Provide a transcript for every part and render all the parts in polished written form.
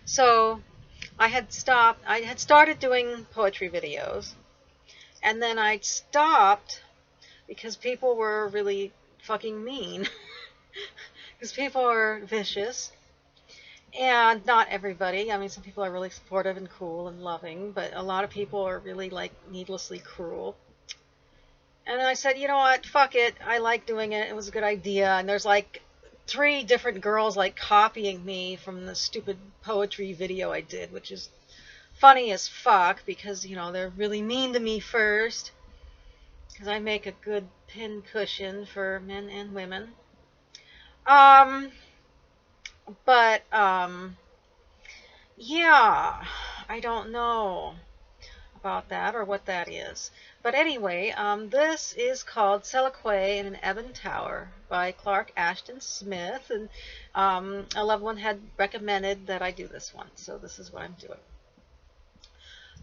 So I had started doing poetry videos, and then I'd stopped because people were really fucking mean. Because people are vicious. And not everybody. I mean, some people are really supportive and cool and loving, but a lot of people are really, like, needlessly cruel. And I said, you know what? Fuck it. I like doing it. It was a good idea. And there's like three different girls like copying me from the stupid poetry video I did, which is funny as fuck because, they're really mean to me first. Because I make a good pin cushion for men and women. Um, but yeah, I don't know about that or what that is. But anyway, this is called Soliloquy in an Ebon Tower by Clark Ashton Smith, and a loved one had recommended that I do this one, so this is what I'm doing.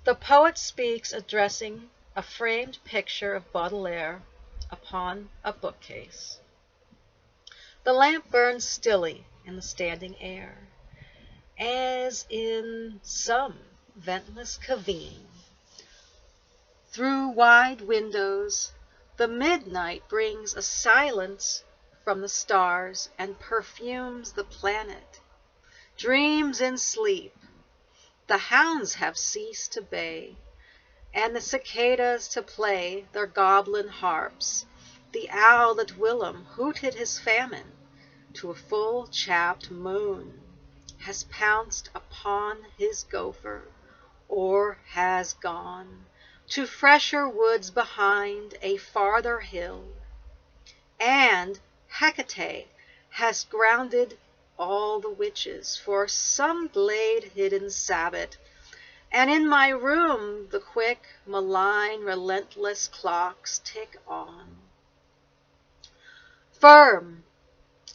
The poet speaks addressing a framed picture of Baudelaire upon a bookcase. The lamp burns stilly in the standing air, as in some ventless cavern. Through wide windows the midnight brings a silence from the stars and perfumes the planet. Dreams in sleep, the hounds have ceased to bay, and the cicadas to play their goblin harps. The owl that whilom hooted his famine to a full-chapped moon has pounced upon his gopher, or has gone to fresher woods behind a farther hill, and Hecate has grounded all the witches for some glade hidden Sabbath, and in my room the quick, malign, relentless clocks tick on, firm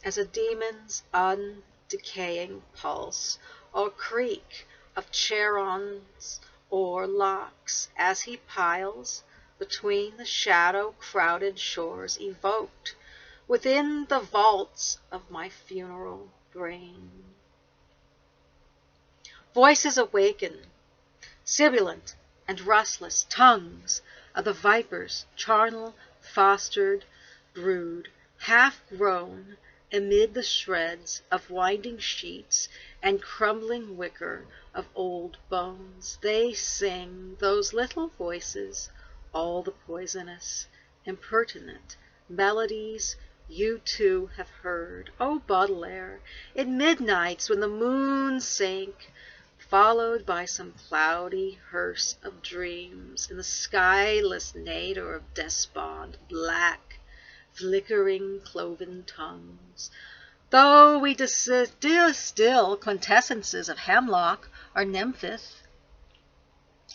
as a demon's undecaying pulse, or creak of Charon's or locks, as he piles between the shadow-crowded shores, evoked within the vaults of my funeral brain. Voices awaken, sibilant and restless tongues of the viper's charnel fostered brood, half grown amid the shreds of winding sheets and crumbling wicker of old bones. They sing, those little voices, all the poisonous, impertinent melodies you too have heard, O Baudelaire, in midnights when the moon sank, followed by some cloudy hearse of dreams, in the skyless nadir of despond, black, flickering cloven tongues. Though we distill quintessences of hemlock or nympheth,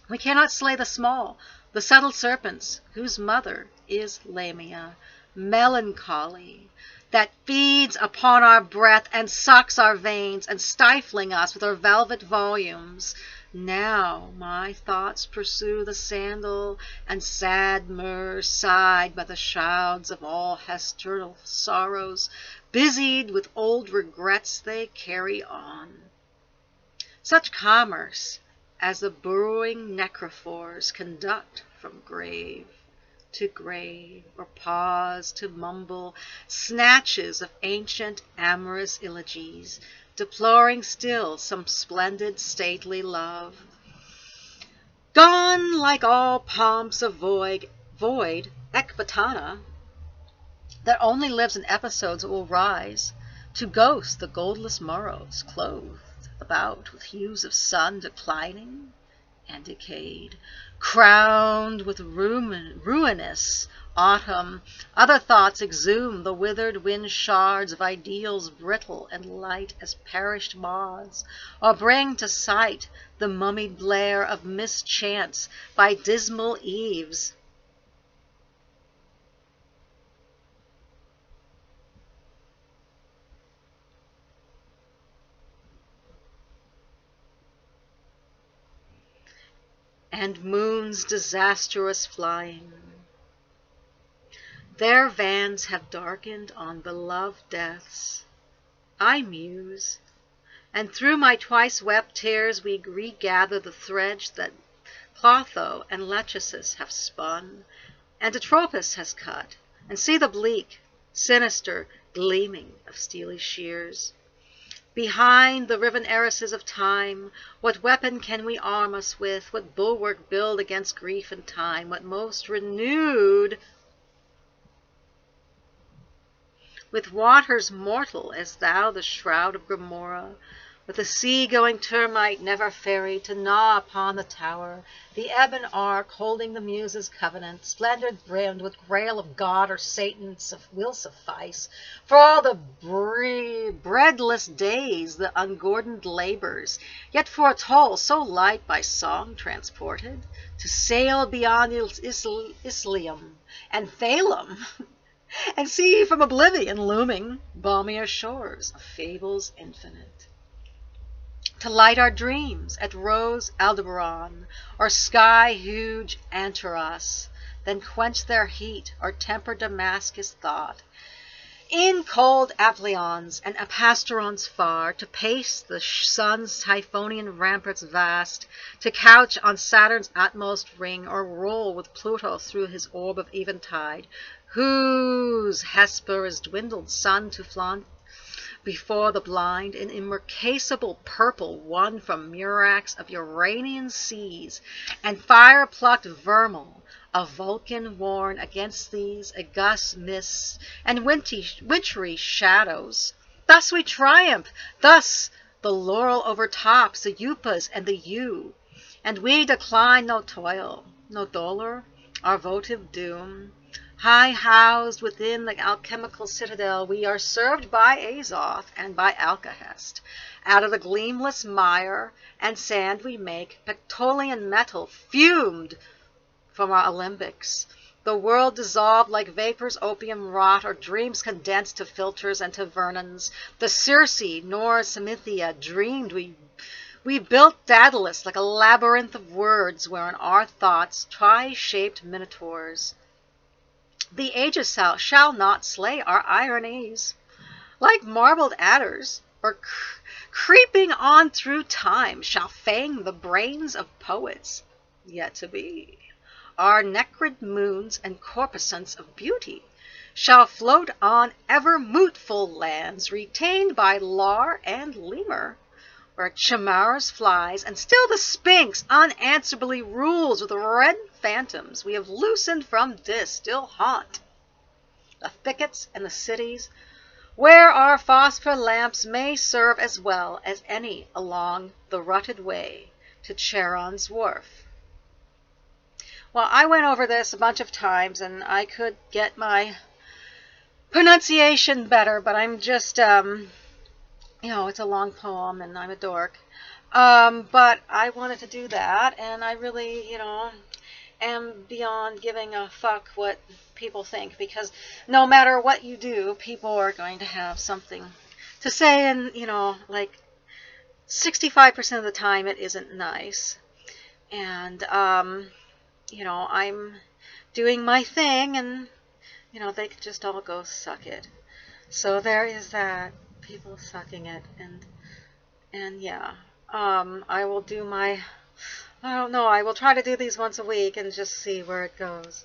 we cannot slay the small, the subtle serpents, whose mother is Lamia, melancholy, that feeds upon our breath and sucks our veins, and stifling us with her velvet volumes. Now my thoughts pursue the sandal and sad myrrh, sighed by the shrouds of all hesternal sorrows, busied with old regrets they carry on. Such commerce as the burrowing necrophores conduct from grave to grave, or pause to mumble snatches of ancient amorous elegies, deploring still some splendid stately love. Gone like all pomps of void Ecbatana, that only lives in episodes that will rise to ghost the goldless morrows, clothed about with hues of sun declining and decayed, crowned with ruinous autumn. Other thoughts exhume the withered wind shards of ideals brittle and light as perished moths, or bring to sight the mummied blare of mischance by dismal eaves. And moons disastrous flying. Their vans have darkened on beloved deaths. I muse, And through my twice wept tears we regather the threads that Clotho and Lachesis have spun, and Atropos has cut, and see the bleak, sinister gleaming of steely shears. Behind the riven arrases of time, what weapon can we arm us with? What bulwark build against grief and time? What most renewed with waters mortal as thou the shroud of Gomorrah, with the sea-going termite never ferried to gnaw upon the tower, the ebon ark holding the Muses' covenant, splendor brimmed with grail of God or Satan will suffice for all the breadless days, the ungordoned labors, yet for a toll so light by song transported, to sail beyond Ilium and Thalum, and see from oblivion looming balmier shores of fables infinite. To light our dreams at Rose Aldebaran, or sky-huge Antaros, then quench their heat, or temper Damascus thought. In cold Aplions and Apasterons far, to pace the sun's Typhonian ramparts vast, to couch on Saturn's utmost ring, or roll with Pluto through his orb of eventide, whose Hesper is dwindled sun to flaunt before the blind, in immercable purple won from murax of Uranian seas, and fire-plucked vermeil of Vulcan worn against these august mists and wintry shadows. Thus we triumph, thus the laurel overtops the Upas and the yew, and we decline no toil, no dolour, our votive doom. High housed within the alchemical citadel, we are served by Azoth and by Alcahest. Out of the gleamless mire and sand we make Pectolian metal fumed from our alembics. The world dissolved like vapors opium wrought, or dreams condensed to filters and to vernons. The Circe nor Samithia dreamed we built Daedalus like a labyrinth of words, wherein our thoughts tri-shaped minotaurs. The aegis shall not slay our ironies, like marbled adders, or creeping on through time, shall fang the brains of poets yet to be. Our necrid moons and corpuscents of beauty shall float on ever mootful lands, retained by lar and lemur, where chimeras flies, and still the Sphinx unanswerably rules with the red phantoms we have loosened from Dis still haunt the thickets and the cities, where our phosphor lamps may serve as well as any along the rutted way to Charon's wharf. Well, I went over this a bunch of times, and I could get my pronunciation better, but I'm just, it's a long poem, and I'm a dork. But I wanted to do that, and I really, am beyond giving a fuck what people think, because no matter what you do, people are going to have something to say, and, like 65% of the time it isn't nice. And, I'm doing my thing, and, they could just all go suck it. So there is that. People sucking it, and yeah, I will do I don't know, I will try to do these once a week and just see where it goes.